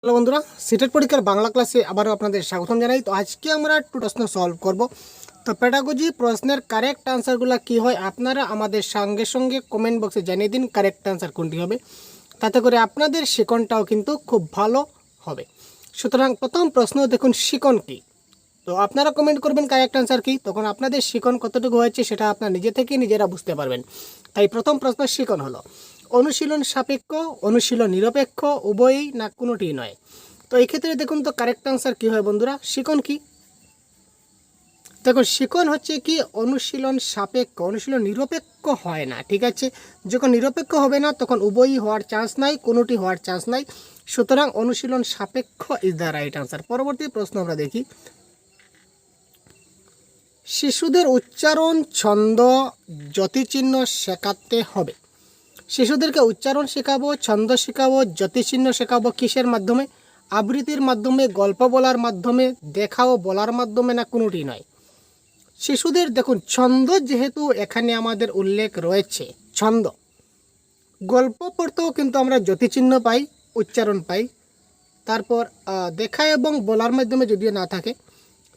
Hello বন্ধুরা, CTET পরীক্ষার বাংলা ক্লাসে আবারও আপনাদের স্বাগতম জানাই। তো আজকে আমরা একটু প্রশ্ন সলভ করব। তো পেডাগোজি প্রশ্নের কারেক্ট আনসারগুলো কী হয় আপনারা আমাদের সঙ্গে সঙ্গে কমেন্ট বক্সে জানিয়ে দিন কারেক্ট আনসার কোনটি হবে, তাতে করে আপনাদের শিকনটাও কিন্তু খুব ভালো হবে। সুতরাং প্রথম প্রশ্ন দেখুন, শিকন কী। তো আপনারা কমেন্ট করবেন কারেক্ট আনসার কী, তখন আপনাদের শিকন কতটুকু হয়েছে সেটা আপনার নিজে থেকে নিজেরা বুঝতে পারবেন। তাই প্রথম প্রশ্ন শিকন হলো অনুশীলন সাপেক্ষ, অনুশীলন নিরপেক্ষ, উভয়ই না কোনোটি নয়। তো এই ক্ষেত্রে দেখুন তো কারেক্ট আনসার কী হয় বন্ধুরা, শিকন কি। দেখুন শিকন হচ্ছে কি অনুশীলন সাপেক্ষ, অনুশীলন নিরপেক্ষ হয় না। ঠিক আছে, যখন নিরপেক্ষ হবে না তখন উভয়ই হওয়ার চান্স নাই, কোনোটি হওয়ার চান্স নাই। সুতরাং অনুশীলন সাপেক্ষ ইজ দ্য রাইট আনসার। পরবর্তী প্রশ্ন আমরা দেখি, শিশুদের উচ্চারণ ছন্দ যতিচিহ্ন শেখাতে হবে। শিশুদেরকে উচ্চারণ শেখাবো, ছন্দ শেখাবো, জ্যোতিচিহ্ন শেখাবো কিসের মাধ্যমে? আবৃত্তির মাধ্যমে, গল্প বলার মাধ্যমে, দেখাও বলার মাধ্যমে, না কোনোটি নয়। শিশুদের দেখুন ছন্দ যেহেতু এখানে আমাদের উল্লেখ রয়েছে, ছন্দ গল্প পড়তেও কিন্তু আমরা জ্যোতিচিহ্ন পাই, উচ্চারণ পাই। তারপর দেখা এবং বলার মাধ্যমে যদিও না থাকে,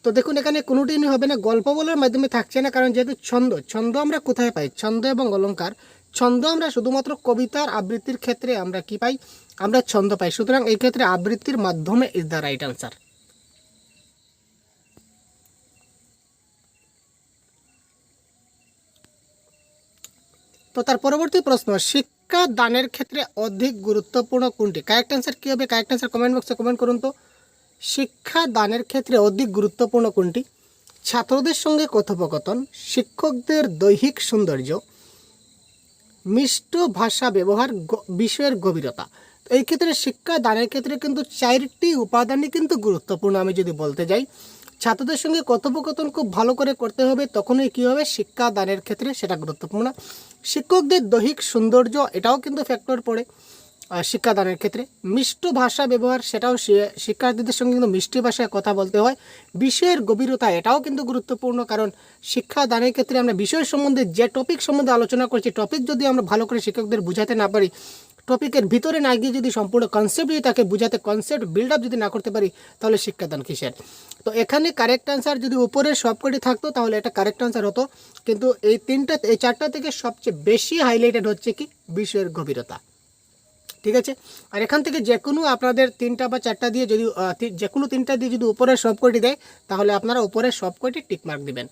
তো দেখুন এখানে কোনোটি হবে না, গল্প বলার মাধ্যমে থাকছে না, কারণ যেহেতু ছন্দ, ছন্দ আমরা কোথায় পাই? ছন্দ এবং অলঙ্কার। ছন্দ আমরা শুধুমাত্র কবিতার আবৃত্তির ক্ষেত্রে আমরা কি পাই? আমরা ছন্দ পাই। সুতরাং এই ক্ষেত্রে আবৃত্তির মাধ্যমে ইজ দ্য রাইট আনসার। তো তার পরবর্তী প্রশ্ন, শিক্ষা দানের ক্ষেত্রে অধিক গুরুত্বপূর্ণ কোনটি? কারেক্ট আনসার কী হবে? কারেক্ট আনসার কমেন্ট বক্সে কমেন্ট করুন তো। শিক্ষা দানের ক্ষেত্রে অধিক গুরুত্বপূর্ণ কোনটি? ছাত্রদের সঙ্গে কথোপকথন, শিক্ষকদের দৈহিক সৌন্দর্য, মিষ্ট ভাষা ব্যবহার, বিষয়ের গভীরতা। এই ক্ষেত্রে শিক্ষা দানের ক্ষেত্রে কিন্তু চারটি উপাদানই কিন্তু গুরুত্বপূর্ণ। আমি যদি বলতে যাই, ছাত্রদের সঙ্গে কথোপকথন খুব ভালো করে করতে হবে, তখনই কী হবে? শিক্ষা দানের ক্ষেত্রে সেটা গুরুত্বপূর্ণ। শিক্ষকদের দৈহিক সৌন্দর্য, এটাও কিন্তু ফ্যাক্টর পড়ে শিক্ষাদানের ক্ষেত্রে। মিষ্ট ভাষা ব্যবহার, সেটাও শিক্ষার্থীদের সঙ্গে কিন্তু মিষ্টি ভাষায় কথা বলতে হয়। বিষয়ের গভীরতা, এটাও কিন্তু গুরুত্বপূর্ণ, কারণ শিক্ষাদানের ক্ষেত্রে আমরা বিষয় সম্বন্ধে, যে টপিক সম্বন্ধে আলোচনা করছি, টপিক যদি আমরা ভালো করে শিক্ষকদের বোঝাতে না পারি, টপিকের ভিতরে না গিয়ে যদি সম্পূর্ণ কনসেপ্ট যদি তাকে বোঝাতে, কনসেপ্ট বিল্ড আপ যদি না করতে পারি, তাহলে শিক্ষাদান কিসের? তো এখানে কারেক্ট আনসার যদি উপরের সবকটি থাকতো তাহলে এটা কারেক্ট আনসার হতো, কিন্তু এই চারটা থেকে সবচেয়ে বেশি হাইলাইটেড হচ্ছে কি বিষয়ের গভীরতা। ঠিক আছে, আর এখান থেকে যে কোনো আপনাদের তিনটা বা চারটা দিয়ে যদি যে কোনো তিনটা দিয়ে যদি উপরের সবকটি দেয়, তাহলে আপনারা উপরের সবকটি টিকমার্ক দিবেন।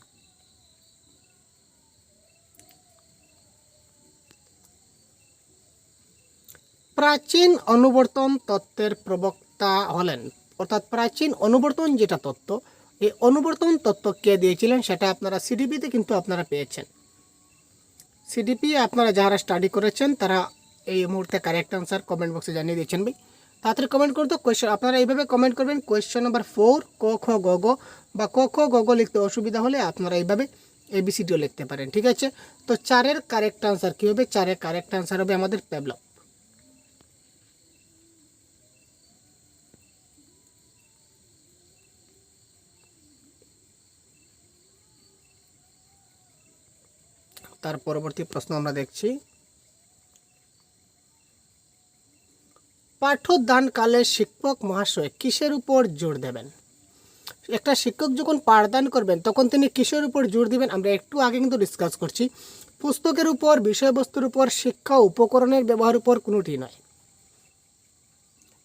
প্রাচীন অনুবর্তন তত্ত্বের প্রবক্তা হলেন, অর্থাৎ প্রাচীন অনুবর্তন যেটা তত্ত্ব, এই অনুবর্তন তত্ত্ব কে দিয়েছিলেন সেটা আপনারা সিডিপিতে কিন্তু আপনারা পেয়েছেন। সিডিপি আপনারা যারা স্টাডি করেছেন তারা এই মুহূর্তে কারেক্ট আনসার কমেন্ট বক্সে জানিয়ে দিয়েছেন। ভাই তাড়াতাড়ি কমেন্ট করুন তো। কোয়েশ্চেন আপনারা এইভাবে কমেন্ট করবেন, কোয়েশ্চেন নাম্বার 4 ক খ গ ঘ, বা ক খ গ ঘ লিখতে অসুবিধা হলে আপনারা এইভাবে ABCDও লিখতে পারেন। ঠিক আছে, তো 4-এর কারেক্ট আনসার কী হবে? 4-এর কারেক্ট আনসার হবে আমাদের পেভলভ। তার পরবর্তী প্রশ্ন আমরা দেখছি, পাঠদানকালে শিক্ষক মহাশয় কিসের উপর জোর দেবেন? একটা শিক্ষক যখন পাঠদান করবেন তখন তিনি কিসের উপর জোর দিবেন? আমরা একটু আগে কিন্তু ডিসকাস করছি, পুস্তকের উপর, বিষয়বস্তুর উপর, শিক্ষা উপকরণের ব্যবহার উপর, কোনোটি নয়।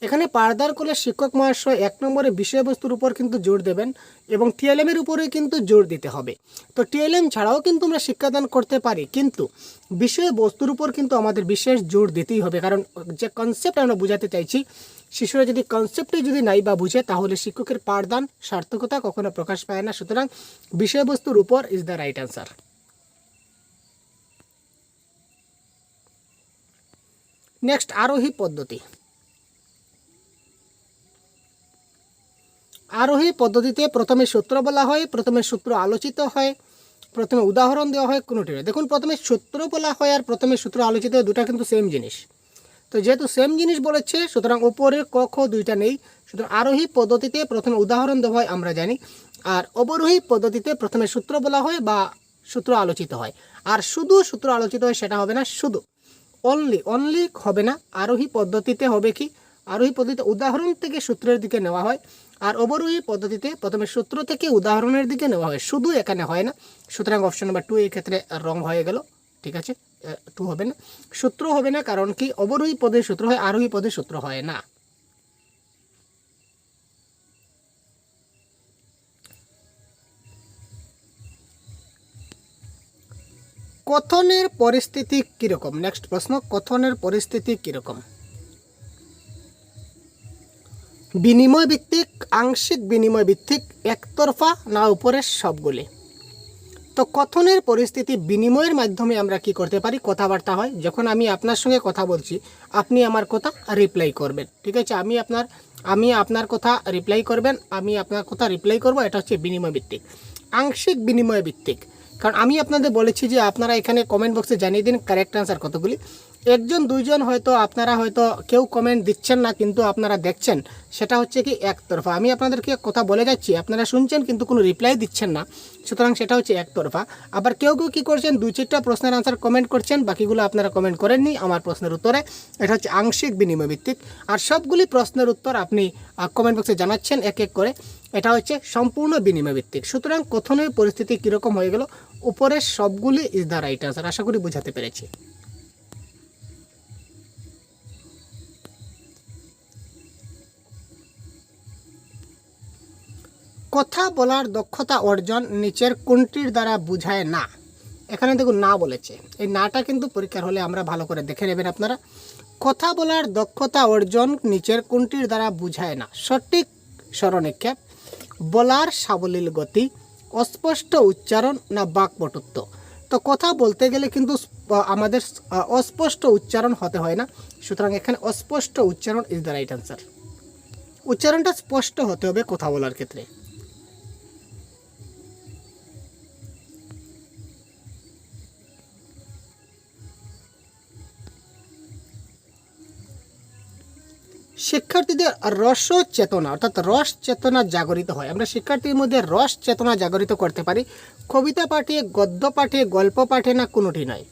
এখানে পাঠদান করলে শিক্ষক মহাশয় 1 নম্বরে বিষয়বস্তুর উপর কিন্তু জোর দেবেন, এবং TLM-এর উপরে কিন্তু জোর দিতে হবে। তো TLM ছাড়াও কিন্তু আমরা শিক্ষাদান করতে পারি, কিন্তু বিষয়বস্তুর উপর কিন্তু আমাদের বিশেষ জোর দিতেই হবে, কারণ যে কনসেপ্ট আমরা বোঝাতে চাইছি, শিশুরা যদি কনসেপ্টে যদি নাই বা বুঝে, তাহলে শিক্ষকের পাঠদান সার্থকতা কখনো প্রকাশ পায় না। সুতরাং বিষয়বস্তুর উপর is the right answer. Next, আরোহী পদ্ধতি। আরোহী পদ্ধতিতে প্রথমে সূত্র বলা হয়, প্রথমে সূত্র আলোচিত হয়, প্রথমে উদাহরণ দেওয়া হয়, কোনোটি নয়। দেখুন প্রথমে সূত্র বলা হয় আর প্রথমে সূত্র আলোচিত হয়, দুটা কিন্তু সেম জিনিস। তো যেহেতু সেম জিনিস বলেছে, সুতরাং উপরে ক খ দুইটা নেই। সুতরাং আরোহী পদ্ধতিতে প্রথমে উদাহরণ দেওয়া হয় আমরা জানি, আর অবরোহী পদ্ধতিতে প্রথমে সূত্র বলা হয় বা সূত্র আলোচিত হয়। আর শুধু সূত্র আলোচিত হয় সেটা হবে না, শুধু অনলি হবে না। আরোহী পদ্ধতিতে হবে কি আরোহী পদ্ধতিতে উদাহরণ থেকে সূত্রের দিকে নেওয়া হয়, আর অবরোহী পদ্ধতিতে প্রথমে সূত্র থেকে উদাহরণের দিকে নেওয়া হয়, শুধু এখানে হয় না। সুতরাং অপশন নাম্বার 2 এই ক্ষেত্রে রং হয়ে গেল, ঠিক আছে, 2 হবে না, সূত্র হবে না, কারণ কি অবরোহী পদের সূত্র হয়, আরোহী পদের সূত্র হয় না। কথনের পরিস্থিতি কীরকম? নেক্সট প্রশ্ন, কথনের পরিস্থিতি কীরকম? বিনিময় ভিত্তিক, আংশিক বিনিময় ভিত্তিক, একতরফা, না উপরের সবগুলি? তো কথনের পরিস্থিতি বিনিময়ের মাধ্যমে আমরা কি করতে পারি? কথাবার্তা হয়, যখন আমি আপনার সঙ্গে কথা বলছি, আপনি আমার কথা রিপ্লাই করবেন, ঠিক আছে, আমি আপনার কথা রিপ্লাই করবেন, আমি আপনার কথা রিপ্লাই করব, এটা হচ্ছে বিনিময় ভিত্তিক। আংশিক বিনিময় ভিত্তিক, কারণ আমি আপনাদের বলেছি যে আপনারা এখানে কমেন্ট বক্সে জানিয়ে দিন কারেক্ট অ্যান্সার কতগুলি। একজন দুইজন হয়তো আপনারা হয়তো কেউ কমেন্ট দিচ্ছেন না, কিন্তু আপনারা দেখছেন, সেটা হচ্ছে কি একতরফা। আমি আপনাদেরকে কথা বলে যাচ্ছি, আপনারা শুনছেন কিন্তু কোনো রিপ্লাই দিচ্ছেন না, সুতরাং সেটা হচ্ছে একতরফা। আবার কেউ কেউ কী করছেন, 2-4টা প্রশ্নের আনসার কমেন্ট করছেন, বাকিগুলো আপনারা কমেন্ট করেননি আমার প্রশ্নের উত্তরে, এটা হচ্ছে আংশিক বিনিময় ভিত্তিক। আর সবগুলি প্রশ্নের উত্তর আপনি কমেন্ট বক্সে জানাচ্ছেন এক এক করে, এটা হচ্ছে সম্পূর্ণ বিনিময় ভিত্তিক। সুতরাং কথনের পরিস্থিতি কীরকম হয়ে গেল? উপরের সবগুলি ইজ দ্য রাইট আনসার। আশা করি বোঝাতে পেরেছি। কথা বলার দক্ষতা অর্জন নিচের কোনটির দ্বারা বোঝায় না? এখানে দেখুন না বলেছে, এই নাটা কিন্তু পরীক্ষার হলে আমরা ভালো করে দেখে নেবেন আপনারা। কথা বলার দক্ষতা অর্জন নিচের কোনটির দ্বারা বোঝায় না? সঠিক স্বরনিক্ষেপ, বলার সাবলীল গতি, অস্পষ্ট উচ্চারণ, না বাকপটুত্ব? তো কথা বলতে গেলে কিন্তু আমাদের অস্পষ্ট উচ্চারণ হতে হয় না, সুতরাং এখানে অস্পষ্ট উচ্চারণ ইজ দ্য রাইট অ্যান্সার। উচ্চারণটা স্পষ্ট হতে হবে কথা বলার ক্ষেত্রে। শিক্ষার্থীদের রস চেতনা অর্থাৎ রস চেতনা জাগরিত হয়। আমরা শিক্ষার্থীর মধ্যে রস চেতনা জাগরিত করতে পারি কবিতা পাঠে, গদ্য পাঠে, গল্প পাঠে, না কোনোটি নয়?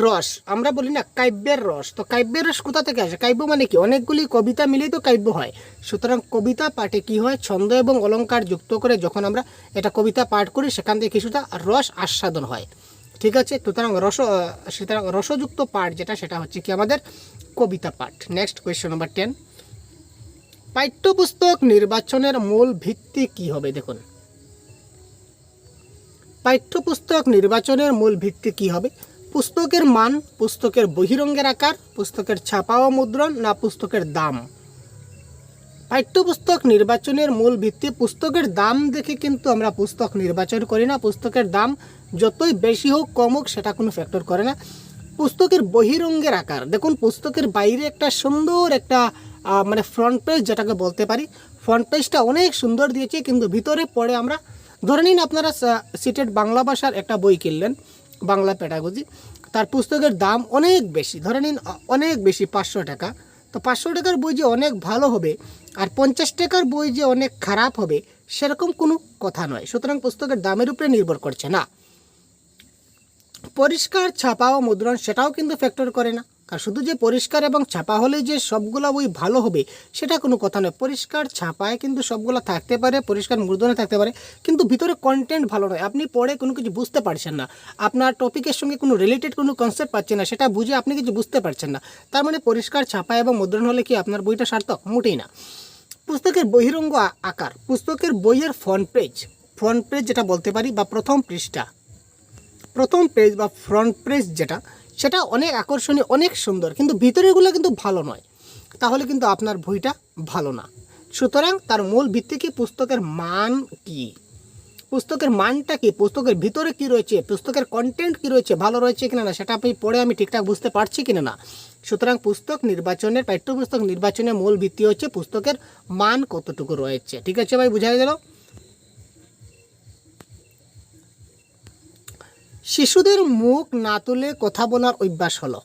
রস আমরা বলি না কাব্যের রস, তো কাব্যের রস কোথা থেকে আসে? কাব্য মানে কি? অনেকগুলি কবিতা মিলেই তো কাব্য হয়। সুতরাং কবিতা পাঠে কি হয়? ছন্দ এবং অলঙ্কার যুক্ত করে যখন আমরা এটা কবিতা পাঠ করি, সেখান থেকে কিছুটা রস আস্বাদন হয়, ঠিক আছে। সুতরাং রসযুক্ত পাঠ যেটা, সেটা হচ্ছে কি আমাদের কবিতা পাঠ। নেক্সট কোয়েশ্চন নাম্বার 10, পাঠ্যপুস্তক নির্বাচনের মূল ভিত্তি কি হবে? দেখুন, পাঠ্যপুস্তক নির্বাচনের মূল ভিত্তি কি হবে? পুস্তকের মান, পুস্তকের বহিরঙ্গের আকার, পুস্তকের ছাপা ও মুদ্রণ, না পুস্তকের দাম? পাঠ্যপুস্তক নির্বাচনের মূল ভিত্তি পুস্তকের দাম দেখে কিন্তু আমরা পুস্তক নির্বাচন করি না। পুস্তকের দাম যতই বেশি হোক কম হোক সেটা কোনো ফ্যাক্টর করে না। পুস্তকের বহিরঙ্গের আকার, দেখুন পুস্তকের বাইরে একটা সুন্দর একটা মানে ফ্রন্ট পেজ যেটাকে বলতে পারি, ফ্রন্ট পেজটা অনেক সুন্দর দিয়েছে, কিন্তু ভিতরে পড়ে আমরা ধরে নিন আপনারা সিটেড বাংলা ভাষার একটা বই কিনলেন, বাংলা পেডাগজি, তার পুস্তকের দাম অনেক বেশি, ধরে নিন অনেক বেশি 500 টাকা। তো 500 টাকার বই যে অনেক ভালো হবে আর 50 টাকার বই যে অনেক খারাপ হবে সেরকম কোনো কথা নয়। সুতরাং পুস্তকের দামের উপরে নির্ভর করছে না। পরিষ্কার ছাপা ও মুদ্রণ সেটাও কিন্তু ফ্যাক্টর করে না, কারণ শুধু যে পরিষ্কার এবং ছাপা হলে যে সবগুলো বই ভালো হবে সেটা কোনো কথা নয়। পরিষ্কার ছাপায় কিন্তু সবগুলো থাকতে পারে, পরিষ্কার মুদ্রণে থাকতে পারে, কিন্তু ভিতরে কন্টেন্ট ভালো নয়, আপনি পড়ে কোনো কিছু বুঝতে পারছেন না, আপনার টপিকের সঙ্গে কোনো রিলেটেড কোনো কনসেপ্ট পাচ্ছেন না, সেটা বুঝে আপনি কিছু বুঝতে পারছেন না। তার মানে পরিষ্কার ছাপা এবং মুদ্রণ হলে কি আপনার বইটা সার্থক? মোটেই না। পুস্তকের বহিরঙ্গ আকার, পুস্তকের বইয়ের ফ্রন্ট পেজ যেটা বলতে পারি, বা প্রথম পেজ বা ফ্রন্ট পেজ যেটা, সেটা অনেক আকর্ষণীয়, অনেক সুন্দর, কিন্তু ভিতরেরগুলো কিন্তু ভালো নয়, তাহলে কিন্তু আপনার বইটা ভালো না। সুতরাং তার মূল ভিত্তি কি? পুস্তকের মান কি, পুস্তকের মানটা কি, পুস্তকের ভিতরে কি রয়েছে, পুস্তকের কন্টেন্ট কি রয়েছে, ভালো রয়েছে কিনা না, সেটা আপনি পড়ে আমি ঠিকঠাক বুঝতে পারছি কিনা না। সুতরাং পাঠ্যপুস্তক নির্বাচনের মূল ভিত্তি হচ্ছে পুস্তকের মান কতটুকু রয়েছে। ঠিক আছে ভাই, বুঝা গেল? শিশুদের মুখ না তুলে কথা বলার অভ্যাস হলো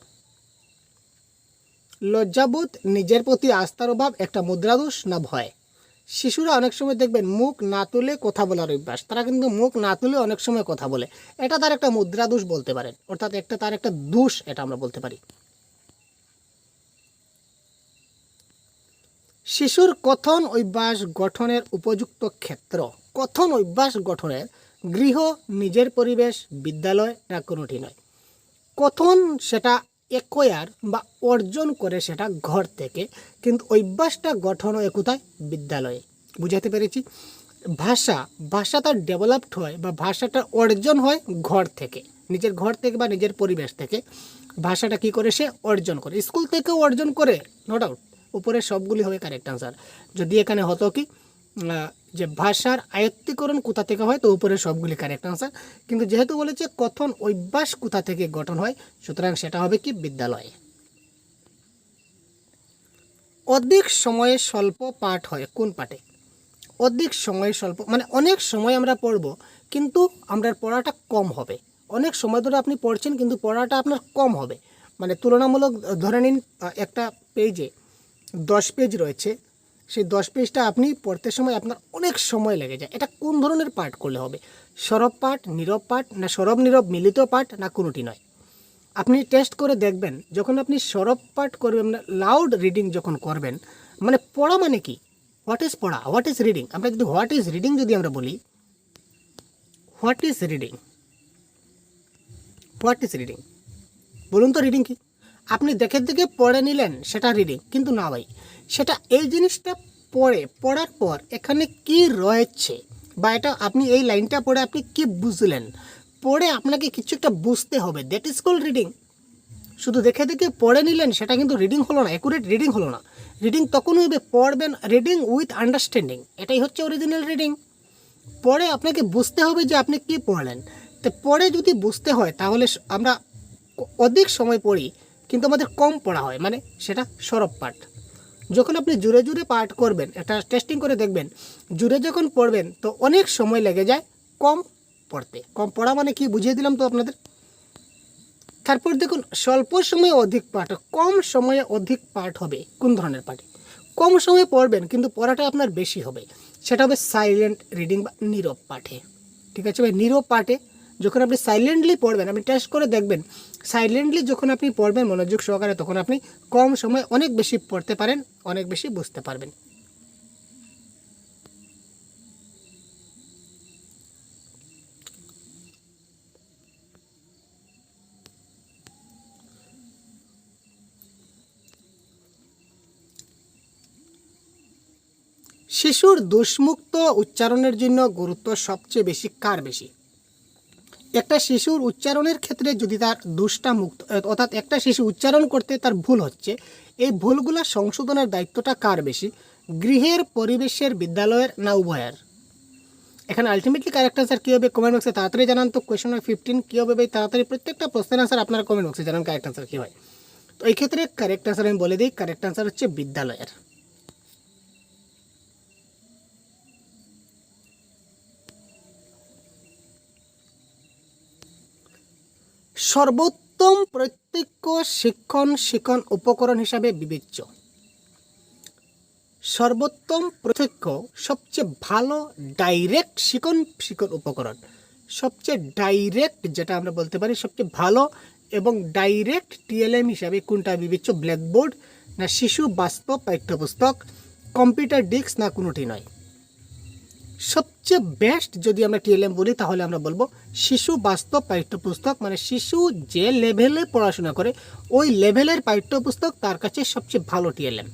লজ্জাবোধ, নিজের প্রতি আস্থার অভাব, একটা মুদ্রাদোষ, না ভয়? শিশুরা অনেক সময় দেখবেন মুখ না তুলে কথা বলার অভ্যাস, তারা কিন্তু মুখ না তুলে অনেক সময় কথা বলে, এটা তার একটা মুদ্রাদোষ বলতে পারেন, অর্থাৎ তার একটা দোষ, এটা আমরা বলতে পারি। শিশুর কথন অভ্যাস গঠনের উপযুক্ত ক্ষেত্র। কথন অভ্যাস গঠনের গৃহ, নিজের পরিবেশ, বিদ্যালয় না কোনোটি নয়। কথন সেটা একয়ার বা অর্জন করে সেটা ঘর থেকে, কিন্তু অভ্যাসটা গঠন হয় কোথায়? বিদ্যালয়ে। বুঝাতে পেরেছি? ভাষা তার ডেভেলপড হয় বা ভাষাটা অর্জন হয় ঘর থেকে, নিজের ঘর থেকে বা নিজের পরিবেশ থেকে। ভাষাটা কি করে সে অর্জন করে? স্কুল থেকেও অর্জন করে, নো ডাউট। উপরে সবগুলি হবে কারেক্ট আনসার। যদি এখানে হতো কি যে ভাষার আয়ত্তীকরণ কোথা থেকে হয়, তো উপরে সবগুলি কারেক্ট আনসার। কিন্তু যেহেতু বলেছে কথন অভ্যাস কোথা থেকে গঠন হয়, সুতরাং সেটা হবে কি? বিদ্যালয়ে। অধিক সময়ে স্বল্প পাঠ হয় কোন পাঠে? অধিক সময় স্বল্প মানে অনেক সময় আমরা পড়ব, কিন্তু আমরা পড়াটা কম হবে। অনেক সময় ধরে আপনি পড়ছেন, কিন্তু পড়াটা আপনার কম হবে। মানে তুলনামূলক ধরে নিন একটা পেজে 10 পেজ রয়েছে, সেই 10 পেজটা আপনি পড়তে সময় আপনার অনেক সময় লেগে যায়। এটা কোন ধরনের পাঠ করলে হবে? সরব পাঠ, নীরব পাঠ, না সরব নীরব মিলিত পাঠ, না কোনোটি নয়? আপনি টেস্ট করে দেখবেন, যখন আপনি সরব পাঠ করবেন না, লাউড রিডিং যখন করবেন, মানে পড়া মানে কি? হোয়াট ইজ পড়া? What is reading? আমরা যদি হোয়াট ইজ রিডিং যদি আমরা বলি, what is reading? What is reading বলুন তো, রিডিং কি? আপনি দেখে দেখে পড়ে নিলেন, সেটা রিডিং। কিন্তু না ভাই, সেটা এই জিনিসটা পড়ার পর এখানে কি রয়েছে, বা এটা আপনি এই লাইনটা পড়ে আপনি কি বুঝলেন, পড়ে আপনাকে কিছু একটা বুঝতে হবে, দ্যাট ইজ কল্ড রিডিং। শুধু দেখে দেখে পড়ে নিলেন, সেটা কিন্তু রিডিং হলো না, অ্যাকুরেট রিডিং হলো না। রিডিং তখন হইবে পড়বেন, রিডিং উইথ আন্ডারস্ট্যান্ডিং, এটাই হচ্ছে অরিজিনাল রিডিং। পড়ে আপনাকে বুঝতে হবে যে আপনি কি পড়লেন। তো পড়ে যদি বুঝতে হয়, তাহলে আমরা অধিক সময় পড়ি, কিন্তু আমাদের কম পড়া হয়, মানে সেটা সরব পাঠ। যখন আপনি জুড়ে জুড়ে পাঠ করবেন, এটা টেস্টিং করে দেখবেন, জুড়ে যখন পড়বেন তো অনেক সময় লেগে যায় কম পড়তে। কম পড়া মানে কি বুঝিয়ে দিলাম তো আপনাদের। তারপর দেখুন, স্বল্প সময়ে অধিক পাঠ, কম সময়ে অধিক পাঠ হবে কোন ধরনের পাঠে? কম সময়ে পড়বেন, কিন্তু পড়াটা আপনার বেশি হবে, সেটা হবে সাইলেন্ট রিডিং বা নীরব পাঠে। ঠিক আছে ভাই? নীরব পাঠে যখন আপনি সাইলেন্টলি পড়বেন, আপনি টেস্ট করে দেখবেন, সাইলেন্টলি যখন আপনি পড়বেন মনোযোগ সহকারে, তখন আপনি কম সময়ে অনেক বেশি পড়তে পারেন, অনেক বেশি বুঝতে পারবেন। শিশুর দোষমুক্ত উচ্চারণের জন্য গুরুত্ব সবচেয়ে বেশি কার বেশি? একটা শিশুর উচ্চারণের ক্ষেত্রে যদি তার দোষটা মুক্ত, অর্থাৎ একটা শিশু উচ্চারণ করতে তার ভুল হচ্ছে, এই ভুলগুলো সংশোধনের দায়িত্বটা কার বেশি? গৃহের, পরিবেশের, বিদ্যালয়ের, না উভয়ের? এখানে আলটিমেটলি কারেক্ট আনসার কী হবে কমেন্ট বক্সে তাড়াতাড়ি জানান তো। কোয়েশ্চন নাম্বার 15 কী হবে ভাই? তাড়াতাড়ি প্রত্যেকটা প্রশ্নের আনসার আপনারা কমেন্ট বক্সে জানান কারেক্ট আনসার কী হয়। তো এই ক্ষেত্রে কারেক্ট আনসার আমি বলে দিই, কারেক্ট আনসার হচ্ছে বিদ্যালয়ের। সর্বোত্তম প্রত্যক্ষ শিক্ষণ উপকরণ হিসাবে বিবেচ্য। সর্বোত্তম প্রত্যক্ষ, সবচেয়ে ভালো ডাইরেক্ট শিক্ষণ উপকরণ, সবচেয়ে ডাইরেক্ট যেটা আমরা বলতে পারি সবচেয়ে ভালো এবং ডাইরেক্ট টিএলএম হিসাবে কোনটা বিবেচ্য? ব্ল্যাকবোর্ড, না শিশু বাস্তব পাঠ্যপুস্তক, কম্পিউটার ডিস্ক, না কোনোটি নয়? সবচেয়ে বেস্ট যদি আমরা টিএলএম বলি, তাহলে আমরা বলবো শিশু বাস্তব পাঠ্যপুস্তক। মানে শিশু যে লেভেলে পড়াশোনা করে, ওই লেভেলের পাঠ্যপুস্তক তার কাছে সবচেয়ে ভালো টিএলএম।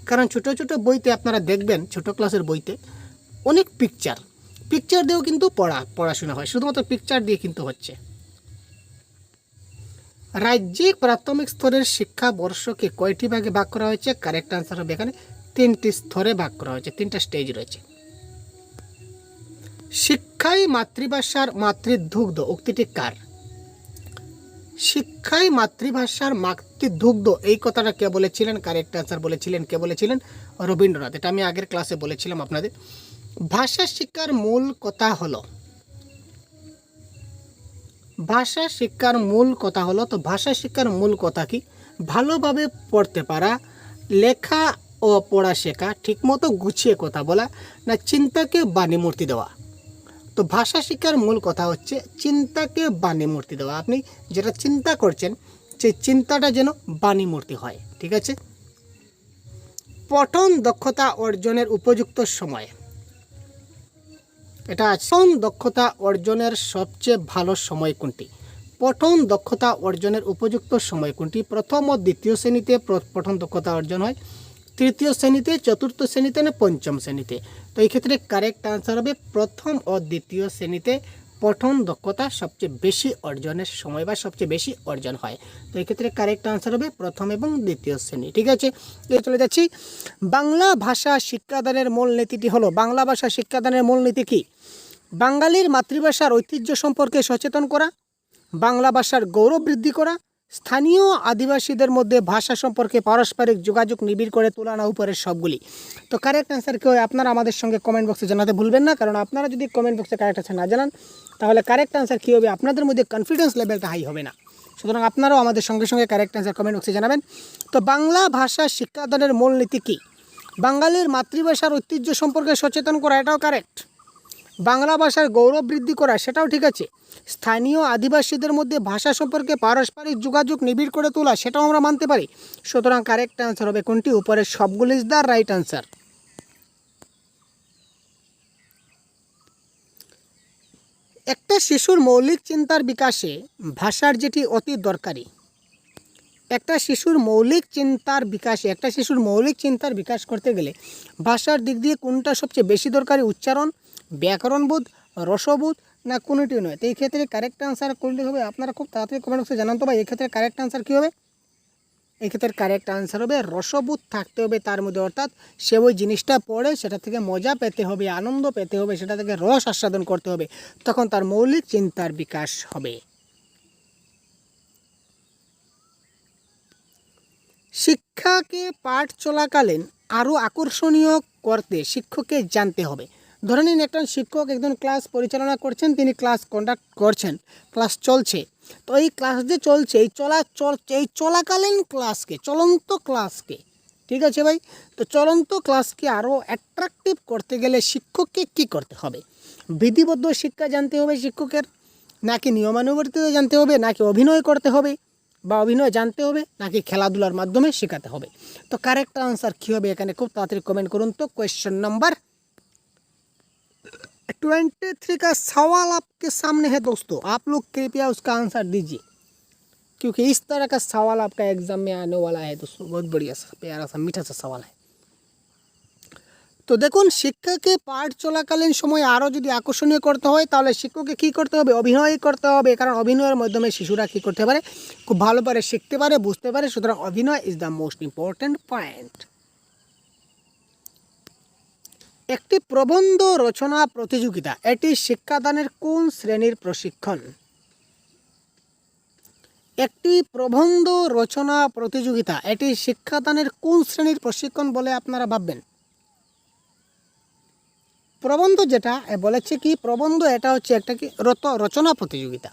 কারণ ছোটো ছোটো বইতে আপনারা দেখবেন, ছোটো ক্লাসের বইতে অনেক পিকচার দিয়েও কিন্তু পড়াশোনা হয়, শুধুমাত্র পিকচার দিয়ে কিন্তু হচ্ছে। রাজ্যিক প্রাথমিক স্তরের শিক্ষাবর্ষকে কয়টি ভাগে ভাগ করা হয়েছে? কারেক্ট আনসার হবে এখানে 3টি স্তরে ভাগ করা হয়েছে, 3টা স্টেজ রয়েছে। শিক্ষাই মাতৃভাষার মাতৃদুগ্ধ উক্তিটি কার? শিক্ষাই মাতৃভাষার মাতৃদুগ্ধ, এই কথাটা কে বলেছিলেন? কারেক্ট আনসার বলেছিলেন, কে বলেছিলেন? রবীন্দ্রনাথ। এটা আমি আগের ক্লাসে বলেছিলাম আপনাদের। ভাষা শিক্ষার মূল কথা হলো, ভাষা শিক্ষার মূল কথা হলো, তো ভাষা শিক্ষার মূল কথা কি? ভালোভাবে পড়তে পারা, লেখা ও পড়া শেখা, ঠিকমতো গুছিয়ে কথা বলা, না চিন্তাকে বাণীমূর্তি দেওয়া? তো ভাষা শিক্ষার মূল কথা হচ্ছে চিন্তাকে বাণীমূর্তি দেওয়া। আপনি যেটা চিন্তা করছেন, সেই চিন্তাটা যেন বাণীমূর্তি হয়। ঠিক আছে? পঠন দক্ষতা অর্জনের উপযুক্ত সময়। এটা পঠন দক্ষতা অর্জনের সবচেয়ে ভালো সময় কোনটি? পঠন দক্ষতা অর্জনের উপযুক্ত সময় কোনটি? প্রথম ও দ্বিতীয় শ্রেণীতে পঠন দক্ষতা অর্জন হয়, তৃতীয় শ্রেণীতে, চতুর্থ শ্রেণীতে না পঞ্চম শ্রেণীতে? তো এই ক্ষেত্রে কারেক্ট আনসার হবে প্রথম ও দ্বিতীয় শ্রেণীতে পঠন দক্ষতা সবচেয়ে বেশি অর্জনের সময় বা সবচেয়ে বেশি অর্জন হয়। তো এই ক্ষেত্রে কারেক্ট আনসার হবে প্রথম এবং দ্বিতীয় শ্রেণী। ঠিক আছে, চলে যাচ্ছি। বাংলা ভাষা শিক্ষাদানের মূল নীতিটি হলো, বাংলা ভাষা শিক্ষাদানের মূল নীতি কী? বাঙালির মাতৃভাষার ঐতিহ্য সম্পর্কে সচেতন করা, বাংলা ভাষার গৌরব বৃদ্ধি করা, স্থানীয় আদিবাসীদের মধ্যে ভাষা সম্পর্কে পারস্পরিক যোগাযোগ নিবিড় করে তোলা, না উপরের সবগুলি? তো কারেক্ট অ্যান্সার কী হয় আপনারা আমাদের সঙ্গে কমেন্ট বক্সে জানাতে ভুলবেন না, কারণ আপনারা যদি কমেন্ট বক্সে কারেক্ট অ্যান্সার না জানান তাহলে কারেক্ট অ্যান্সার কী হবে, আপনাদের মধ্যে কনফিডেন্স লেভেলটা হাই হবে না। সুতরাং আপনারাও আমাদের সঙ্গে সঙ্গে কারেক্ট অ্যান্সার কমেন্ট বক্সে জানাবেন। তো বাংলা ভাষা শিক্ষাদানের মূল নীতি কী? বাঙালির মাতৃভাষার ঐতিহ্য সম্পর্কে সচেতন করা, এটাও কারেক্ট। বাংলা ভাষার গৌরব বৃদ্ধি করা, সেটাও ঠিক আছে। স্থানীয় আদিবাসীদের মধ্যে ভাষা সম্পর্কে পারস্পরিক যোগাযোগ নিবিড় করে তোলা, সেটাও আমরা মানতে পারি। সুতরাং কারেক্ট অ্যান্সার হবে কোনটি? উপরের সবগুলি ইজ দ্য রাইট অ্যান্সার। একটা শিশুর মৌলিক চিন্তার বিকাশে ভাষার যেটি অতি দরকারি, একটা শিশুর মৌলিক চিন্তার বিকাশ করতে গেলে ভাষার দিক দিয়ে কোনটা সবচেয়ে বেশি দরকারি? উচ্চারণ, ব্যাকরণবোধ, রসবোধ, না কোনোটি নয়? তো এই ক্ষেত্রে কারেক্ট আনসার করলে হবে, আপনারা খুব তাড়াতাড়ি কমেন্ট বক্সে জানান তো ভাই এই ক্ষেত্রে কারেক্ট আনসার কী হবে? এই ক্ষেত্রে কারেক্ট আনসার হবে রসবোধ থাকতে হবে তার মধ্যে, অর্থাৎ সে ওই জিনিসটা পড়ে সেটা থেকে মজা পেতে হবে, আনন্দ পেতে হবে, সেটা থেকে রস আস্বাদন করতে হবে, তখন তার মৌলিক চিন্তার বিকাশ হবে। শিক্ষাকে পাঠ চলাকালীন আরও আকর্ষণীয় করতে শিক্ষককে জানতে হবে। ধরে নিন একজন শিক্ষক একজন ক্লাস পরিচালনা করছেন, তিনি ক্লাস কন্ডাক্ট করছেন, ক্লাস চলছে। তো এই ক্লাস যে চলছে, এই চলাকালীন ক্লাসকে, চলন্ত ক্লাসকে, ঠিক আছে ভাই, তো চলন্ত ক্লাসকে আরও অ্যাট্রাকটিভ করতে গেলে শিক্ষককে কি করতে হবে? বিধিবদ্ধ শিক্ষা জানতে হবে শিক্ষকের, নাকি নিয়মানুবর্তিতা জানতে হবে, নাকি অভিনয় করতে হবে বা অভিনয় জানতে হবে, নাকি খেলাধুলার মাধ্যমে শেখাতে হবে? তো কারেক্ট आंसर কী হবে এখানে খুব তাড়াতাড়ি কমেंट করুন। तो क्वेश्चन नंबर 23 का सवाल आपके सामने है दोस्तों, आप लोग कृपया उसका आंसर दीजिए, क्योंकि इस तरह का सवाल आपका एग्जाम में आने वाला है दोस्तों। बहुत बढ़िया सा प्यारा सा मीठा सा सवाल है। তো দেখুন, শিক্ষাকে পাঠ চলাকালীন সময় আরও যদি আকর্ষণীয় করতে হয় তাহলে শিক্ষককে কী করতে হবে? অভিনয় করতে হবে, কারণ অভিনয়ের মাধ্যমে শিশুরা কী করতে পারে? খুব ভালো করে শিখতে পারে, বুঝতে পারে। সুতরাং অভিনয় is the most important point. একটি প্রবন্ধ রচনা প্রতিযোগিতা, এটি শিক্ষাদানের কোন শ্রেণীর প্রশিক্ষণ? একটি প্রবন্ধ রচনা প্রতিযোগিতা, এটি শিক্ষাদানের কোন শ্রেণীর প্রশিক্ষণ বলে আপনারা ভাববেন? প্রবন্ধ যেটা বলেছে কি প্রবন্ধ, এটা হচ্ছে একটা কি রচনা প্রতিযোগিতা,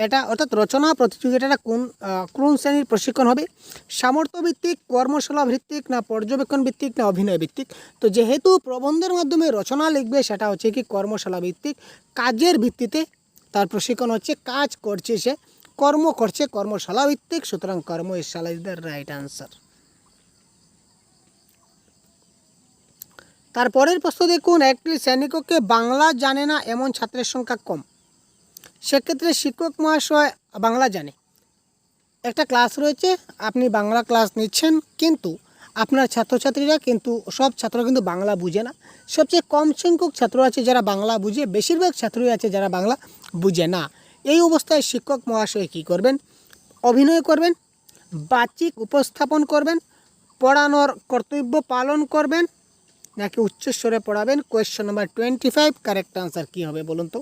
এটা অর্থাৎ রচনা প্রতিযোগিতাটা কোন শ্রেণীর প্রশিক্ষণ হবে? সামর্থ্যভিত্তিক, কর্মশালা ভিত্তিক, না পর্যবেক্ষণ ভিত্তিক, না অভিনয় ভিত্তিক? তো যেহেতু প্রবন্ধের মাধ্যমে রচনা লিখবে, সেটা হচ্ছে কি কর্মশালা ভিত্তিক, কাজের ভিত্তিতে তার প্রশিক্ষণ হচ্ছে, কাজ করছে সে, কর্ম করছে, কর্মশালা ভিত্তিক। সুতরাং কর্মশালা ইজ দ্য রাইট আনসার। তারপরের প্রশ্ন দেখুন, একটি শ্রেণীকক্ষে বাংলা জানে না এমন ছাত্রের সংখ্যা কম, সেক্ষেত্রে শিক্ষক মহাশয় বাংলা জানে। একটা ক্লাস রয়েছে, আপনি বাংলা ক্লাস নিচ্ছেন, কিন্তু আপনার ছাত্রছাত্রীরা কিন্তু সব ছাত্র কিন্তু বাংলা বুঝে না। সবচেয়ে কম সংখ্যক ছাত্র আছে যারা বাংলা বুঝে, বেশিরভাগ ছাত্রই আছে যারা বাংলা বুঝে না। এই অবস্থায় শিক্ষক মহাশয় কী করবেন? অভিনয় করবেন, বাচিক উপস্থাপন করবেন, পড়ানোর কর্তব্য পালন করবেন, নাকি উচ্চস্বরে পড়াবেন? কোয়েশ্চন নাম্বার 25, কারেক্ট আনসার কী হবে বলুন তো?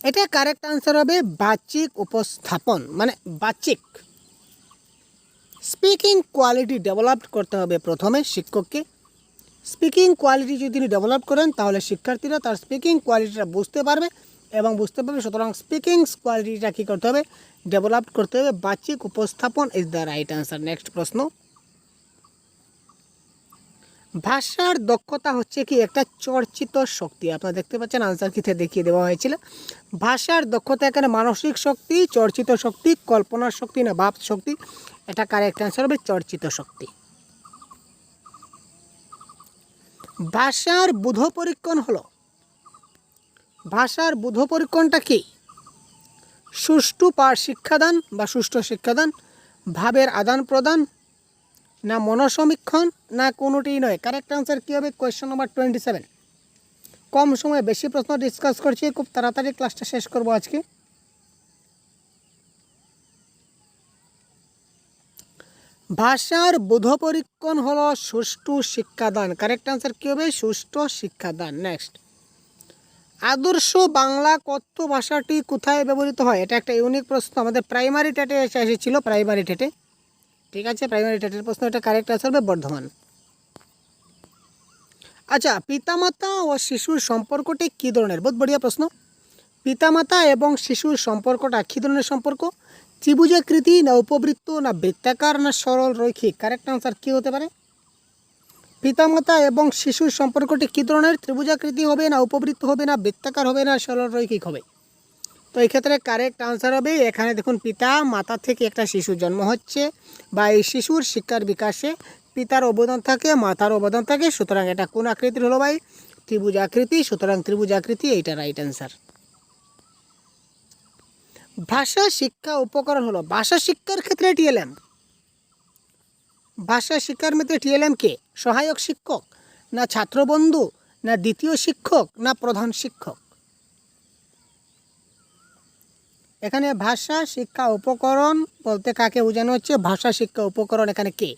এটা কারেক্ট আনসার হবে বাচিক উপস্থাপন, মানে বাচিক স্পিকিং কোয়ালিটি ডেভেলপ করতে হবে প্রথমে শিক্ষককে। স্পিকিং কোয়ালিটি যদি তিনি ডেভেলপ করেন তাহলে শিক্ষার্থীরা তার স্পিকিং কোয়ালিটিটা বুঝতে পারবে এবং বুঝতে পারবে। সুতরাং স্পিকিং কোয়ালিটিটা কী করতে হবে? ডেভেলপ করতে হবে। বাচিক উপস্থাপন is the right answer. Next প্রশ্ন, ভাষার দক্ষতা হচ্ছে কি একটা চর্চিত শক্তি। আপনারা দেখতে পাচ্ছেন আনসার কিতে দেখিয়ে দেওয়া হয়েছিল। ভাষার দক্ষতা এখানে মানসিক শক্তি, চর্চিত শক্তি, কল্পনার শক্তি না ভাব শক্তি। এটা কারেক্ট অ্যান্সার হবে চর্চিত শক্তি। ভাষার বোধ পরীক্ষণ হলো, ভাষার বোধ পরীক্ষণটা কি? সুষ্ঠু শিক্ষাদান বা সুষ্ঠু শিক্ষাদান, ভাবের আদান প্রদান, না মনসমীক্ষণ, না কোনোটিই নয়। কারেক্ট আনসার কী হবে? Question number 27। কম সময়ে বেশি প্রশ্ন ডিসকাস করছি, খুব তাড়াতাড়ি ক্লাসটা শেষ করব আজকে। ভাষার বোধ পরীক্ষণ হলো সুষ্ঠু শিক্ষাদান। কারেক্ট আনসার কী হবে? সুষ্ঠু শিক্ষাদান। নেক্সট, আদর্শ বাংলা কথ্য ভাষাটি কোথায় ব্যবহৃত হয়? এটা একটা ইউনিক প্রশ্ন, আমাদের প্রাইমারি টেটে এসেছিল, প্রাইমারি টেটে। ঠিক আছে, প্রাইমারি টেটের প্রশ্ন, এটা কারেক্ট আনসার হবে বর্ধমান। আচ্ছা, পিতামাতা ও শিশুর সম্পর্কটি কী ধরনের? বহুত বড়িয়া প্রশ্ন। পিতামাতা এবং শিশুর সম্পর্কটা কী ধরনের সম্পর্ক? ত্রিভুজাকৃতি, না উপবৃত্ত, না বৃত্তাকার, না সরল রৈখিক? কারেক্ট আনসার কী হতে পারে? পিতামাতা এবং শিশুর সম্পর্কটি কী ধরনের? ত্রিভুজাকৃতি হবে, না উপবৃত্ত হবে, না বৃত্তাকার হবে, না সরল রৈখিক হবে? তো এই ক্ষেত্রে কারেক্ট আনসার হবে, এখানে দেখুন পিতা মাতা থেকে একটা শিশুর জন্ম হচ্ছে বা এই শিশুর শিক্ষার বিকাশে পিতার অবদান থাকে, মাতার অবদান থাকে, সুতরাং এটা কোন আকৃতির হলো ভাই? ত্রিভুজ আকৃতি। সুতরাং ত্রিভুজ আকৃতি, এইটা রাইট অ্যান্সার। ভাষা শিক্ষা উপকরণ হলো, ভাষা শিক্ষার ক্ষেত্রে টিএলএম, ভাষা শিক্ষার মধ্যে টিএলএম কে? সহায়ক শিক্ষক, না ছাত্রবন্ধু, না দ্বিতীয় শিক্ষক, না প্রধান শিক্ষক? এখানে ভাষা শিক্ষা উপকরণ বলতে কাকে বোঝানো হচ্ছে? ভাষা শিক্ষা উপকরণ এখানে কে?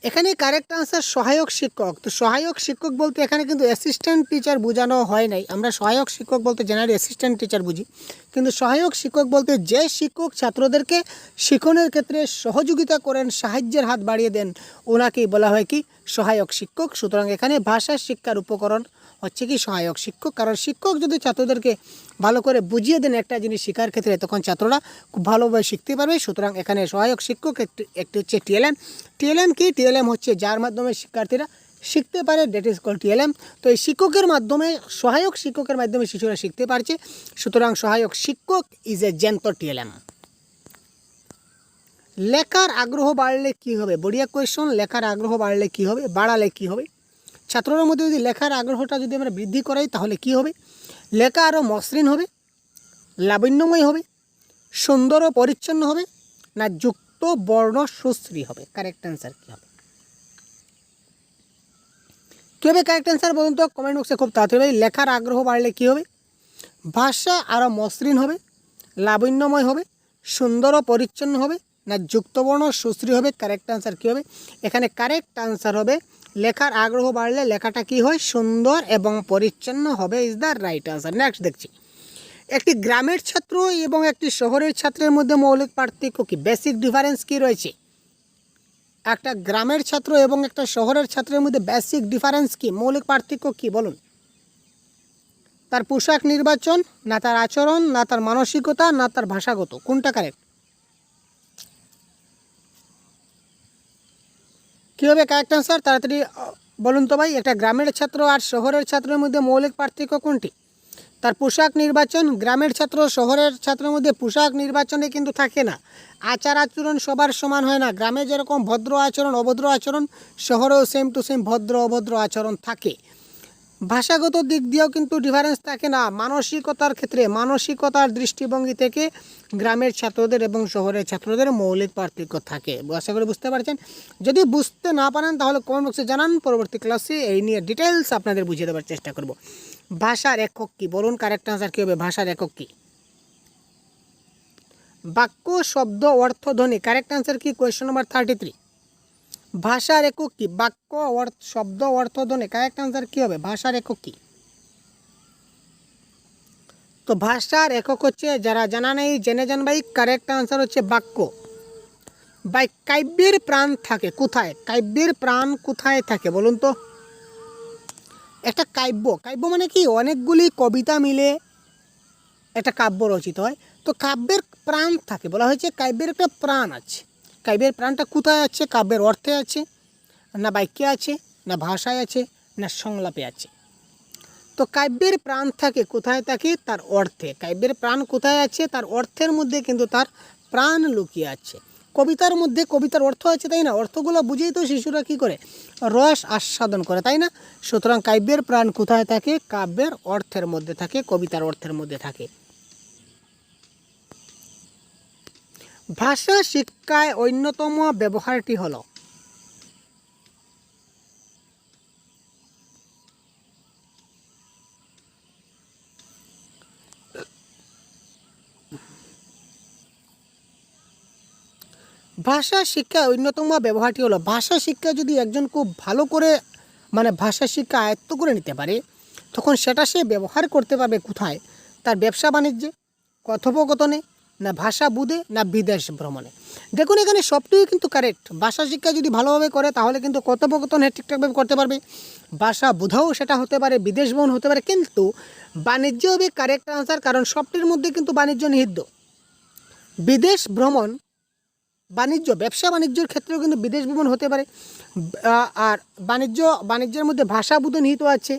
এখানে কারেক্ট আনসার সহায়ক শিক্ষক। তো সহায়ক শিক্ষক বলতে এখানে কিন্তু অ্যাসিস্ট্যান্ট টিচার বোঝানো হয় নাই। আমরা সহায়ক শিক্ষক বলতে জেনারেলি অ্যাসিস্ট্যান্ট টিচার বুঝি, কিন্তু সহায়ক শিক্ষক বলতে যে শিক্ষক ছাত্রদেরকে শিক্ষণের ক্ষেত্রে সহযোগিতা করেন, সাহায্যের হাত বাড়িয়ে দেন, ওনাকেই বলা হয় কি? সহায়ক শিক্ষক। সুতরাং এখানে ভাষা শিক্ষার উপকরণ হচ্ছে কি? সহায়ক শিক্ষক। কারণ শিক্ষক যদি ছাত্রদেরকে ভালো করে বুঝিয়ে দেন একটা জিনিস শেখার ক্ষেত্রে, তখন ছাত্ররা খুব ভালোভাবে শিখতে পারবে। সুতরাং এখানে সহায়ক শিক্ষক একটি হচ্ছে টিএলএম। টিএলএম কি? টিএলএম হচ্ছে যার মাধ্যমে শিক্ষার্থীরা শিখতে পারে, দ্যাট ইজ কল টিএলএম। তো এই শিক্ষকের মাধ্যমে, সহায়ক শিক্ষকের মাধ্যমে শিশুরা শিখতে পারছে, সুতরাং সহায়ক শিক্ষক ইজ এ জ্যান্ত টিএলএম। লেখার আগ্রহ বাড়লে কি হবে? বড়িয়া কোয়েশ্চন। লেখার আগ্রহ বাড়লে কি হবে? বাড়ালে কি হবে? ছাত্রদের মধ্যে যদি লেখার আগ্রহটা যদি আমরা বৃদ্ধি করাই তাহলে কি হবে? লেখা আরও মসৃণ হবে, লাবণ্যময় হবে, সুন্দর ও পরিচ্ছন্ন হবে, না যুক্ত বর্ণ সুশ্রী হবে? কারেক্ট অ্যান্সার কী হবে? কী হবে কারেক্ট অ্যান্সার বলুন তো কমেন্ট বক্সে খুব তাড়াতাড়ি ভাই। লেখার আগ্রহ বাড়লে কী হবে? ভাষা আরও মসৃণ হবে, লাবণ্যময় হবে, সুন্দর ও পরিচ্ছন্ন হবে, না যুক্তবর্ণ সুশ্রী হবে? কারেক্ট আনসার কী হবে? এখানে কারেক্ট আনসার হবে লেখার আগ্রহ বাড়লে লেখাটা কি হয়? সুন্দর এবং পরিচ্ছন্ন হবে, is the right answer. Next দেখছি, একটি গ্রামের ছাত্র এবং একটি শহরের ছাত্রের মধ্যে মৌলিক পার্থক্য কি? বেসিক ডিফারেন্স কি রয়েছে? একটা গ্রামের ছাত্র এবং একটা শহরের ছাত্রের মধ্যে বেসিক ডিফারেন্স কি? মৌলিক পার্থক্য কি বলুন? তার পোশাক নির্বাচন, না তার আচরণ, না তার মানসিকতা, না তার ভাষাগত? কোনটা কারেক্ট? কী হবে কারেক্ট আনসার? তাড়াতাড়ি বলুন তো ভাই। একটা গ্রামের ছাত্র আর শহরের ছাত্রের মধ্যে মৌলিক পার্থক্য কোনটি? তার পোশাক নির্বাচন। গ্রামের ছাত্র শহরের ছাত্রের মধ্যে পোশাক নির্বাচনে কিন্তু থাকে না, আচার আচরণ সবার সমান হয় না। গ্রামে যেরকম ভদ্র আচরণ, অভদ্র আচরণ, শহরেও সেম টু সেম ভদ্র অভদ্র আচরণ থাকে। ভাষাগত দিক দিয়েও কিন্তু ডিফারেন্স থাকে না। মানসিকতার ক্ষেত্রে, মানসিকতার দৃষ্টিভঙ্গি থেকে গ্রামের ছাত্রদের এবং শহরের ছাত্রদের মৌলিক পার্থক্য থাকে। আশা করি বুঝতে পারছেন। যদি বুঝতে না পারেন তাহলে কমেন্ট বক্সে জানান, পরবর্তী ক্লাসে এই নিয়ে ডিটেলস আপনাদের বুঝিয়ে দেওয়ার চেষ্টা করব। ভাষার একক কী বলুন? কারেক্ট আনসার কী হবে? ভাষার একক কী? বাক্য, শব্দ, অর্থ, ধ্বনি। কারেক্ট আনসার কি? Question number 33। ভাষার একক কী? বাক্য, শব্দ, অর্থ, ধ্বনি। কারেক্ট আনসার কী হবে? ভাষার একক কী? তো ভাষার একক হচ্ছে, যারা জানা নেই জেনে যান ভাই, কারেক্ট আনসার হচ্ছে বাক্য। ভাই কাব্যের প্রাণ থাকে কোথায়? কাব্যের প্রাণ কোথায় থাকে বলুন তো? একটা কাব্য, কাব্য মানে কি? অনেকগুলি কবিতা মিলে একটা কাব্য রচিত হয়। তো কাব্যের প্রাণ থাকে, বলা হয়েছে কাব্যের একটা প্রাণ আছে। কাব্যের প্রাণটা কোথায় আছে? কাব্যের অর্থে আছে, না বাক্যে আছে, না ভাষায় আছে, না সংলাপে আছে? তো কাব্যের প্রাণ থাকে কোথায়? থাকে তার অর্থে। কাব্যের প্রাণ কোথায় আছে? তার অর্থের মধ্যে কিন্তু তার প্রাণ লুকিয়ে আছে। কবিতার মধ্যে কবিতার অর্থ আছে, তাই না? অর্থগুলো বুঝেই তো শিশুরা কী করে? রস আস্বাদন করে, তাই না? সুতরাং কাব্যের প্রাণ কোথায় থাকে? কাব্যের অর্থের মধ্যে থাকে, কবিতার অর্থের মধ্যে থাকে। ভাষা শিক্ষায় অন্যতম ব্যবহারটি হলো, ভাষা শিক্ষায় অন্যতম ব্যবহারটি হলো, ভাষা শিক্ষা যদি একজন খুব ভালো করে ভাষা শিক্ষা আয়ত্ত করে নিতে পারে, তখন সেটা সে ব্যবহার করতে পারবে কোথায়? তার ব্যবসা বাণিজ্যে, কথোপকথনে, না ভাষা বুঝে, না বিদেশ ভ্রমণে। দেখুন এখানে সবটাই কিন্তু কারেক্ট। ভাষা শিক্ষা যদি ভালোভাবে করে তাহলে কিন্তু কথোপকথন ঠিকঠাকভাবে করতে পারবে, ভাষা বুঝাও সেটা হতে পারে, বিদেশ ভ্রমণ হতে পারে। কিন্তু বাণিজ্য হবে কারেক্ট আনসার, কারণ সবটির মধ্যে কিন্তু বাণিজ্য নিহিত। বিদেশ ভ্রমণ, বাণিজ্য, ব্যবসা বাণিজ্যের ক্ষেত্রেও কিন্তু বিদেশ ভ্রমণ হতে পারে। আর বাণিজ্যের মধ্যে ভাষা বুঝে নিহিত আছে।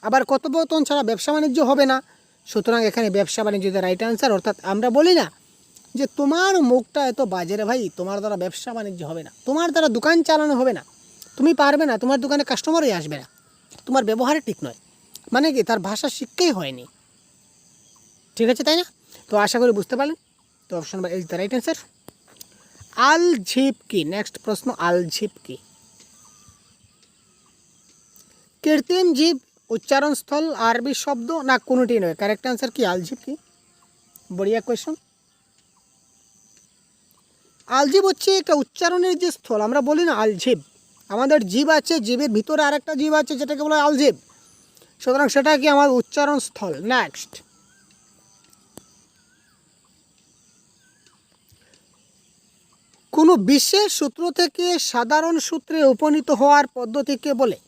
আবার কথোপকথন ছাড়া ব্যবসা বাণিজ্য হবে না। সুতরাং এখানে ব্যবসা বাণিজ্য দ্য রাইট আনসার। অর্থাৎ আমরা বলি না যে তোমার মুখটা এত বাজে রে ভাই, তোমার দ্বারা ব্যবসা বাণিজ্য হবে না, তোমার দ্বারা দোকান চালানো হবে না, তুমি পারবে না, তোমার দোকানে কাস্টমারই আসবে না, তোমার ব্যবহারে ঠিক নয়। মানে কি? তার ভাষা শিক্ষাই হয়নি। ঠিক আছে, তাই না? তো আশা করি বুঝতে পারলেন। তো option number is the right answer. আলঝিপ কি? নেক্সট প্রশ্ন, আলঝিপ কি? কৃত্রিম জীব, উচ্চারণস্থল, আরবি শব্দ, না কোনোটি নয়? কারেক্ট আনসার কি? আলঝিপ কি? বড়িয়া কোয়েশ্চন। আলজিব হচ্ছে একটা উচ্চারণের যে স্থল, আমরা বলি না আলজিব, আমাদের জীব আছে, জীবের ভিতরে আরেকটা জীব আছে যেটাকে বলা হয় আলজিব। সুতরাং সেটা কি? আমার উচ্চারণ স্থল। নেক্সট, কোনো বিশেষ সূত্র থেকে সাধারণ সূত্রে উপনীত হওয়ার পদ্ধতিকে বলে?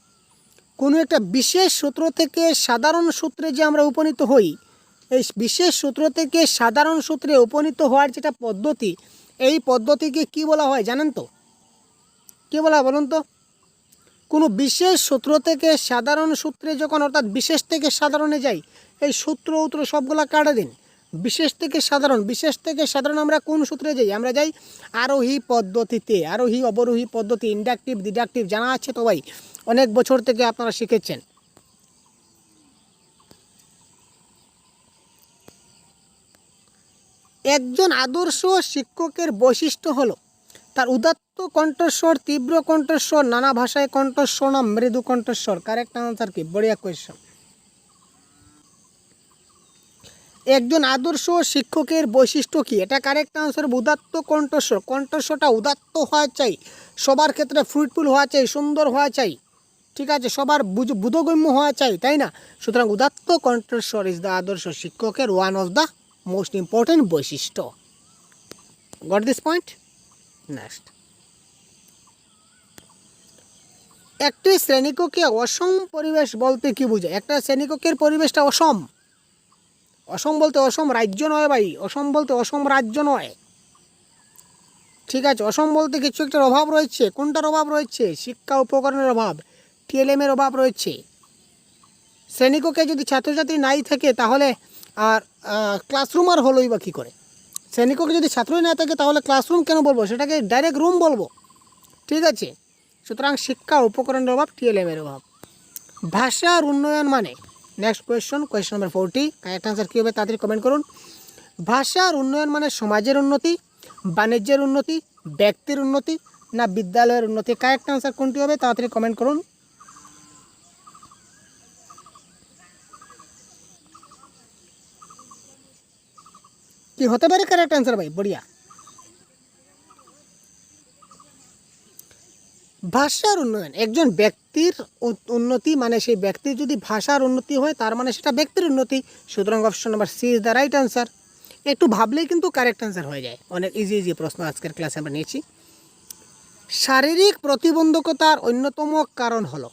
কোনো একটা বিশেষ সূত্র থেকে সাধারণ সূত্রে যে আমরা উপনীত হই, এই বিশেষ সূত্র থেকে সাধারণ সূত্রে উপনীত হওয়ার যেটা পদ্ধতি, এই পদ্ধতিকে কি বলা হয় জানেন তো? কী বলা হয় বলুন তো? কোনো বিশেষ সূত্র থেকে সাধারণ সূত্রে যখন, অর্থাৎ বিশেষ থেকে সাধারণে যাই, এই সূত্র উত্র সবগুলা কাটে দিন। বিশেষ থেকে সাধারণ আমরা কোন সূত্রে যাই? আমরা যাই আরোহী পদ্ধতিতে। আরোহী অবরোহী পদ্ধতি, ইন্ডাকটিভ ডিডাকটিভ জানা আছে তো ভাই, অনেক বছর থেকে আপনারা শিখেছেন। একজন আদর্শ শিক্ষকের বৈশিষ্ট্য হলো তার উদাত্ত কণ্ঠস্বর, তীব্র কণ্ঠস্বর, নানা ভাষায় কণ্ঠস্বর, না মৃদু কণ্ঠস্বর? কারেক্ট আনসার কি? বড়িয়া কোয়েশ্চন। একজন আদর্শ শিক্ষকের বৈশিষ্ট্য কি? এটা কারেক্ট আনসার উদাত্ত কণ্ঠস্বর। কণ্ঠস্বরটা উদাত্ত হওয়া চাই, সবার ক্ষেত্রে ফ্রুটফুল হওয়া চাই, সুন্দর হওয়া চাই, ঠিক আছে, সবার বোধগম্য হওয়া চাই, তাই না? সুতরাং উদাত্ত কণ্ঠস্বর ইজ দ্য আদর্শ শিক্ষকের one of the most important বৈশিষ্ট্য। Got this point? নেক্সট, একটি শ্রেণীকক্ষে অসম পরিবেশ বলতে কি বোঝায়? একটা শ্রেণীকক্ষের পরিবেশটা অসম। অসম বলতে অসম রাজ্য নয় ভাই, অসম বলতে অসম রাজ্য নয়, ঠিক আছে? অসম বলতে কিছু একটা অভাব রয়েছে। কোনটার অভাব রয়েছে? শিক্ষা উপকরণের অভাব, টিএলএমের অভাব রয়েছে। শ্রেণীকক্ষে যদি ছাত্রছাত্রী নাই থাকে তাহলে আর ক্লাসরুম আর হলোই বা কী করে? শ্রেণীকক্ষে যদি ছাত্রই না থাকে তাহলে ক্লাসরুম কেন বলবো? সেটাকে ডাইরেক্ট রুম বলবো, ঠিক আছে? সুতরাং শিক্ষা উপকরণের অভাব, টিএলএমের অভাব। ভাষার উন্নয়ন মানে? Next question, question number 40। Correct answer কী হবে তাড়াতাড়ি কমেন্ট করুন। ভাষার উন্নয়ন মানে সমাজের উন্নতি, বাণিজ্যের উন্নতি, ব্যক্তির উন্নতি, না বিদ্যালয়ের উন্নতি? কারেক্ট আনসার কোনটি হবে তাড়াতাড়ি কমেন্ট করুন। কি হতে পারে কারেক্ট আনসার ভাই? বড়িয়া। ভাষার উন্নয়ন, একজন ব্যক্তির উন্নতি মানে সেই ব্যক্তির যদি ভাষার উন্নতি হয় তার মানে সেটা ব্যক্তির উন্নতি। সুতরাং option number C is the right answer. একটু ভাবলেই কিন্তু কারেক্ট আনসার হয়ে যায়। অনেক ইজি ইজি প্রশ্ন আজকের ক্লাসে আমরা নিয়েছি। শারীরিক প্রতিবন্ধকতার অন্যতম কারণ হলো,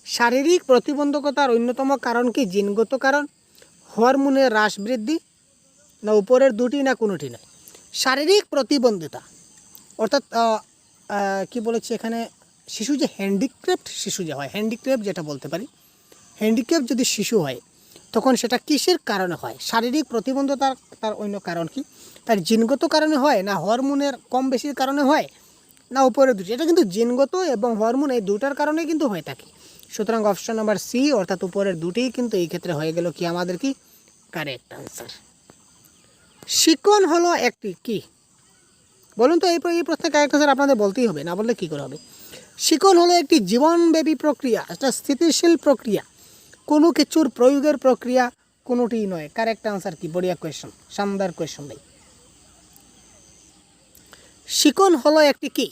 শারীরিক প্রতিবন্ধকতার অন্যতম কারণ কি? জিনগত কারণ, হরমোনের হ্রাস বৃদ্ধি, না উপরের দুটি, না কোনোটি নয়? শারীরিক প্রতিবন্ধিতা, অর্থাৎ কি বলেছে এখানে, শিশু যে হ্যান্ডিক্রাফট শিশু যে হয়, হ্যান্ডিক্রাফট যেটা বলতে পারি, হ্যান্ডিক্রাফট যদি শিশু হয় তখন সেটা কিসের কারণে হয়? শারীরিক প্রতিবন্ধতার তার অন্য কারণ কি? তার জিনগত কারণে হয়, না হরমোনের কম বেশির কারণে হয়, না উপরে দুটি? এটা কিন্তু জিনগত এবং হরমোন এই দুটার কারণে কিন্তু হয়ে থাকে। সুতরাং অপশন নাম্বার সি অর্থাৎ উপরের দুটিই কিন্তু এই ক্ষেত্রে হয়ে গেল কি আমাদের কি কারেক্ট আনসার। শিকন হলো একটি কি, বলুন তো? এই প্রশ্নের কারেক্ট আনসার আপনাদের বলতেই হবে, না বললে কী করে হবে? শিকন হলো একটি জীবনব্যাপী প্রক্রিয়া, একটা স্থিতিশীল প্রক্রিয়া, কোনো কিছুর প্রয়োগের প্রক্রিয়া কোনোটিই নয়। কারেক্ট আনসার কি? বড়িয়া কোয়েশন, শানদার কোয়েশন ভাই। শিকন হলো একটি কি?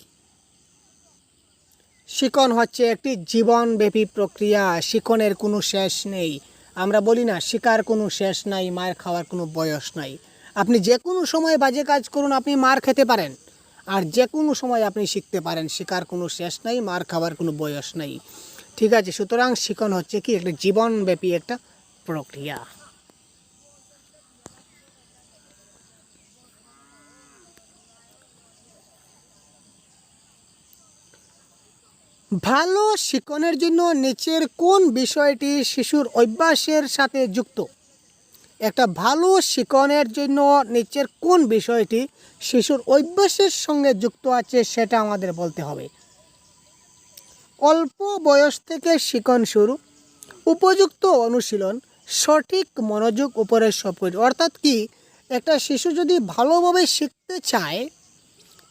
শিকন হচ্ছে একটি জীবনব্যাপী প্রক্রিয়া, শিকনের কোনো শেষ নেই। আমরা বলি না শিকার কোনো শেষ নাই, মার খাওয়ার কোনো বয়স নাই। আপনি যে কোনো সময় বাজে কাজ করুন, আপনি মার খেতে পারেন, আর যে কোনো সময় আপনি শিখতে পারেন। শিকার কোনো শেষ নাই, মার খাওয়ার কোনো বয়স নাই। ঠিক আছে, সুতরাং শিকন হচ্ছে কি একটা জীবনব্যাপী একটা প্রক্রিয়া। ভালো শিকনের জন্য নিচের কোন বিষয়টি শিশুর অভ্যাসের সাথে যুক্ত? একটা ভালো শিকনের জন্য নিচের কোন বিষয়টি শিশুর অভ্যাসের সঙ্গে যুক্ত আছে সেটা আমাদের বলতে হবে। অল্প বয়স থেকে শিকন শুরু, উপযুক্ত অনুশীলন, সঠিক মনোযোগ, উপরের সবকিছু। অর্থাৎ কি, একটা শিশু যদি ভালোভাবে শিখতে চায়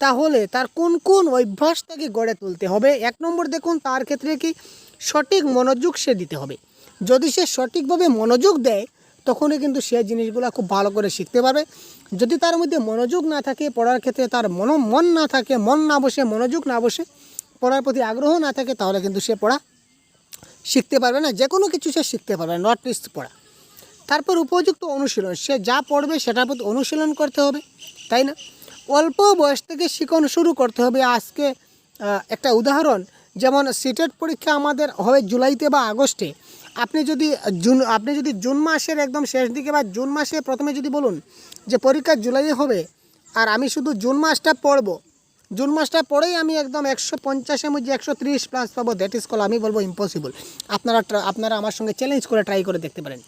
তাহলে তার কোন কোন অভ্যাস তাকে গড়ে তুলতে হবে? 1 নম্বর দেখুন, তার ক্ষেত্রে কি সঠিক মনোযোগ সে দিতে হবে। যদি সে সঠিকভাবে মনোযোগ দেয় তখনই কিন্তু সে জিনিসগুলো খুব ভালো করে শিখতে পারবে। যদি তার মধ্যে মনোযোগ না থাকে, পড়ার ক্ষেত্রে তার মন না থাকে, মন না বসে, মনোযোগ না বসে, পড়ার প্রতি আগ্রহ না থাকে, তাহলে কিন্তু সে পড়া শিখতে পারবে না, যে কোনো কিছু সে শিখতে পারবে না, নট লিস্ট পড়া। তারপর উপযুক্ত অনুশীলন, সে যা পড়বে সেটার প্রতি অনুশীলন করতে হবে, তাই না? অল্প বয়স থেকে শিখন শুরু করতে হবে। আজকে একটা উদাহরণ, যেমন সিটেট পরীক্ষা আমাদের হবে জুলাইতে বা আগস্টে। আপনি যদি জুন মাসের একদম শেষ দিকে বা জুন মাসে প্রথমে যদি বলুন যে পরীক্ষা জুলাইয়ে হবে, আর আমি শুধু জুন মাসটা পড়ব, জুন মাসটা পড়েই আমি একদম 150-এর মধ্যে 130 প্লাস পাবো, দ্যাট ইজ কল, আমি বলবো ইম্পসিবল। আপনারা আমার সঙ্গে চ্যালেঞ্জ করে ট্রাই করে দেখতে পারেন।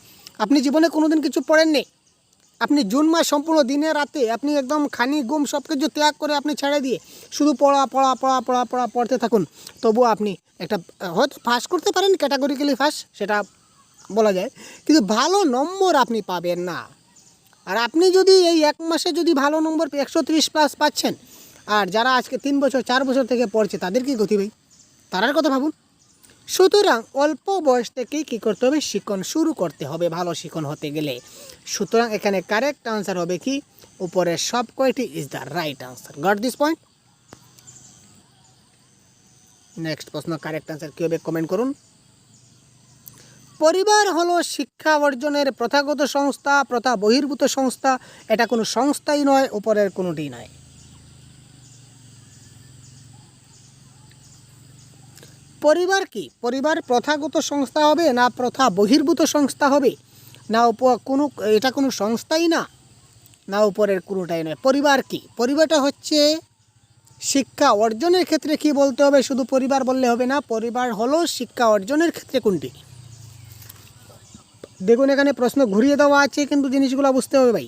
আপনি জীবনে কোনোদিন কিছু পড়েননি, আপনি জুন মাস সম্পূর্ণ দিনে রাতে আপনি একদম খানি ঘুম সব কিছু ত্যাগ করে আপনি ছেড়ে দিয়ে শুধু পড়তে থাকুন, তবুও আপনি একটা হয়তো পাস করতে পারেন, ক্যাটাগরিক্যালি ফার্স্ট, সেটা বলা যায়, কিন্তু ভালো নম্বর আপনি পাবেন না। আর আপনি যদি এই 1 মাসে যদি ভালো নম্বর 130 প্লাস পাচ্ছেন, আর যারা আজকে 3 বছর 4 বছর থেকে পড়ছে তাদের কি গতি ভাই? তারার কথা ভাবুন। সুতরাং অল্প বয়স থেকেই কী করতে হবে? শিখন শুরু করতে হবে ভালো শিখন হতে গেলে। সুতরাং এখানে কারেক্ট আনসার হবে কি উপরের সব কয়টি is the right answer. Goat this point? Next প্রশ্ন, কারেক্ট আনসার কী হবে কমেন্ট করুন। পরিবার হলো শিক্ষা অর্জনের প্রথাগত সংস্থা, প্রথা বহির্ভূত সংস্থা, এটা কোনো সংস্থাই নয়, উপরের কোনোটি নয়। পরিবার কি? পরিবার প্রথাগত সংস্থা হবে, না প্রথা বহির্ভূত সংস্থা হবে, না এটা কোনো সংস্থাই না, না উপরের কোনোটাই নয়। পরিবার কি? পরিবারটা হচ্ছে শিক্ষা অর্জনের ক্ষেত্রে কি বলতে হবে, শুধু পরিবার বললে হবে না, পরিবার হলো শিক্ষা অর্জনের ক্ষেত্রে কোনটি। দেখুন এখানে প্রশ্ন ঘুরিয়ে দেওয়া আছে, কিন্তু জিনিসগুলো বুঝতে হবে ভাই,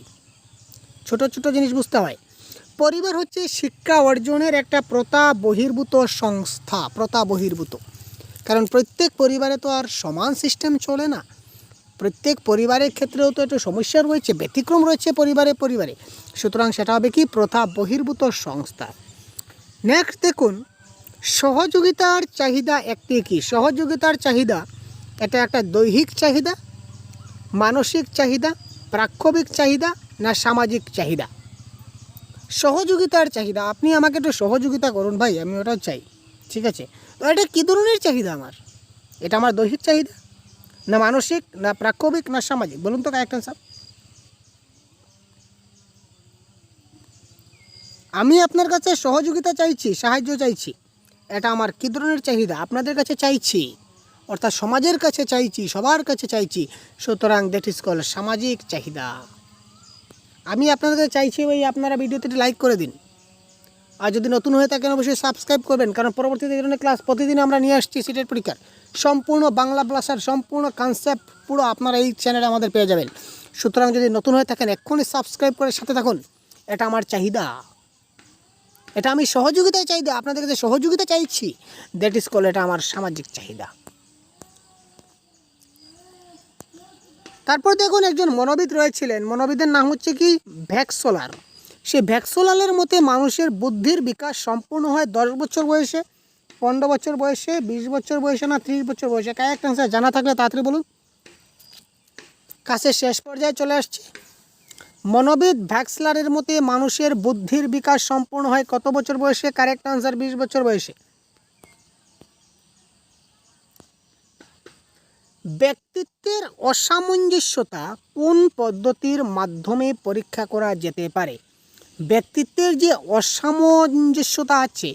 ছোট ছোট জিনিস বুঝতে হয়। পরিবার হচ্ছে শিক্ষা অর্জনের একটা প্রথা বহির্ভূত সংস্থা, প্রথা বহির্ভূত, কারণ প্রত্যেক পরিবারে তো আর সমান সিস্টেম চলে না, প্রত্যেক পরিবারের ক্ষেত্রেও তো একটু সমস্যা রয়েছে, ব্যতিক্রম রয়েছে পরিবারে। সুতরাং সেটা হবে কি প্রথা বহির্ভূত সংস্থা। নেক্সট দেখুন, সহযোগিতার চাহিদা একটি কি? সহযোগিতার চাহিদা এটা একটা দৈহিক চাহিদা, মানসিক চাহিদা, প্রাক্ষবিক চাহিদা, না সামাজিক চাহিদা? সহযোগিতার চাহিদা, আপনি আমাকে একটু সহযোগিতা করুন ভাই, আমি ওটাও চাই, ঠিক আছে, তো এটা কী ধরনের চাহিদা আমার? এটা আমার দৈহিক চাহিদা, না মানসিক, না প্রাক্ষবিক, না সামাজিক? বলুন তো কারেক্ট আনসার। আমি আপনার কাছে সহযোগিতা চাইছি, সাহায্য চাইছি, এটা আমার কী ধরনের চাহিদা? আপনাদের কাছে চাইছি, অর্থাৎ সমাজের কাছে চাইছি, সবার কাছে চাইছি, সুতরাং দ্যাট ইজ কল সামাজিক চাহিদা। আমি আপনাদের কাছে চাইছি ভাই, আপনারা ভিডিওতে লাইক করে দিন, আর যদি নতুন হয়ে থাকেন অবশ্যই সাবস্ক্রাইব করবেন, কারণ পরবর্তীতে এই ধরনের ক্লাস প্রতিদিন আমরা নিয়ে আসছি। সিটের পরীক্ষার সম্পূর্ণ বাংলা ভাষার সম্পূর্ণ কনসেপ্ট পুরো আপনারা এই চ্যানেলে আমাদের পেয়ে যাবেন। সুতরাং যদি নতুন হয়ে থাকেন এক্ষুনি সাবস্ক্রাইব করে সাথে থাকুন। এটা আমার চাহিদা, এটা আমি সহযোগিতায় চাহিদা, আপনাদের কাছে সহযোগিতা চাইছি, দ্যাট ইজ কল, এটা আমার সামাজিক চাহিদা। তারপর দেখুন একজন মনোবিদ রয়েছিলেন, মনোবিদের নাম হচ্ছে কি ভ্যাক্সোলার। সেই ভ্যাক্সোলারের মতে মানুষের বুদ্ধির বিকাশ সম্পূর্ণ হয় 10 বছর বয়সে, 15 বছর বয়সে, 20 বছর বয়সে না 30 বছর বয়সে। কারেক্ট অ্যান্সার জানা থাকলে তাড়াতাড়ি বলুন। কাছে শেষ পর্যায়ে চলে আসছে। মনোবিদ ভ্যাক্সলারের মতে মানুষের বুদ্ধির বিকাশ সম্পূর্ণ হয় কত বছর বয়সে? কারেক্ট অ্যান্সার 20 বছর বয়সে। ব্যক্তিত্বের অসামঞ্জস্যতা কোন পদ্ধতির মাধ্যমে পরীক্ষা করা যেতে পারে? ব্যক্তিত্বের যে অসামঞ্জস্যতা আছে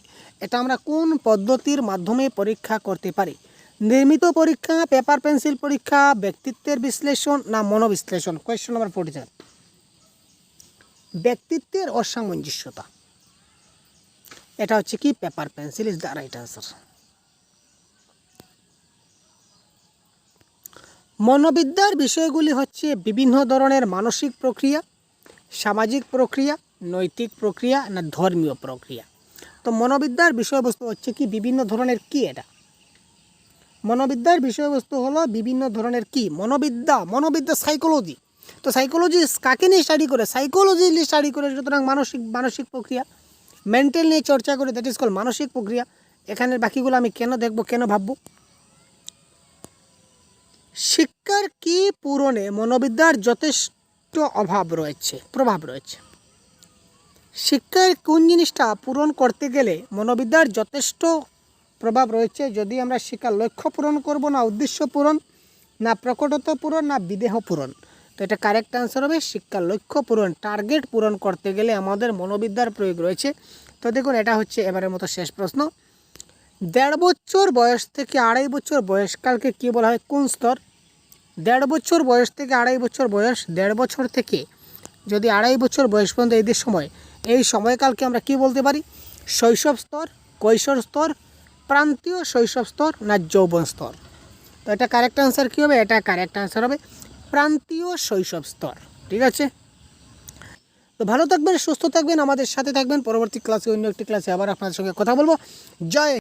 এটা আমরা কোন পদ্ধতির মাধ্যমে পরীক্ষা করতে পারি? নির্মিত পরীক্ষা, পেপার পেন্সিল পরীক্ষা, ব্যক্তিত্বের বিশ্লেষণ না মনোবিশ্লেষণ? Question number 47। ব্যক্তিত্বের অসামঞ্জস্যতা, এটা হচ্ছে কি paper pencil is the right answer. মনোবিদ্যার বিষয়গুলি হচ্ছে বিভিন্ন ধরনের মানসিক প্রক্রিয়া, সামাজিক প্রক্রিয়া, নৈতিক প্রক্রিয়া না ধর্মীয় প্রক্রিয়া? তো মনোবিদ্যার বিষয়বস্তু হচ্ছে কি বিভিন্ন ধরনের কি? এটা মনোবিদ্যার বিষয়বস্তু হলো বিভিন্ন ধরনের কি? মনোবিদ্যা সাইকোলজি। তো সাইকোলজি কাকে নিয়ে স্টাডি করে? সাইকোলজি নিয়ে স্টাডি করে। সুতরাং মানসিক প্রক্রিয়া, মেন্টাল নিয়ে চর্চা করে, দ্যাট ইজ কল মানসিক প্রক্রিয়া। এখানের বাকিগুলো আমি কেন দেখবো, কেন ভাববো? শিক্ষার কি পূরণে মনোবিদ্যার যথেষ্ট প্রভাব রয়েছে? শিক্ষার কোন জিনিসটা পূরণ করতে গেলে মনোবিদ্যার যথেষ্ট প্রভাব রয়েছে? যদি আমরা শিক্ষার লক্ষ্য পূরণ করব না উদ্দেশ্য পূরণ না প্রকটতা পূরণ না বিদেহ পূরণ? তো এটা কারেক্ট অ্যান্সার হবে শিক্ষার লক্ষ্য পূরণ। টার্গেট পূরণ করতে গেলে আমাদের মনোবিদ্যার প্রয়োগ রয়েছে। তো দেখুন এটা হচ্ছে এবারের মতো শেষ প্রশ্ন। 1.5 বছর বয়স থেকে 2.5 বছর বয়সকালকে কী বলা হয়? কোন স্তর? 1.5 বছর বয়স থেকে 2.5 বছর বয়স, 1.5 বছর থেকে যদি 2.5 বছর বয়স পর্যন্ত এই সময়কালকে আমরা কি বলতে পারি? শৈশব স্তর, কৈশোর স্তর, প্রান্তীয় শৈশব স্তর না যৌবন স্তর? তো এটা কারেক্ট অ্যান্সার কী হবে? এটা কারেক্ট অ্যান্সার হবে প্রান্তীয় শৈশব স্তর। ঠিক আছে, তো ভালো থাকবেন, সুস্থ থাকবেন, আমাদের সাথে থাকবেন। পরবর্তী ক্লাসে অন্য একটি ক্লাসে আবার আপনাদের সঙ্গে কথা বলবো। জয়।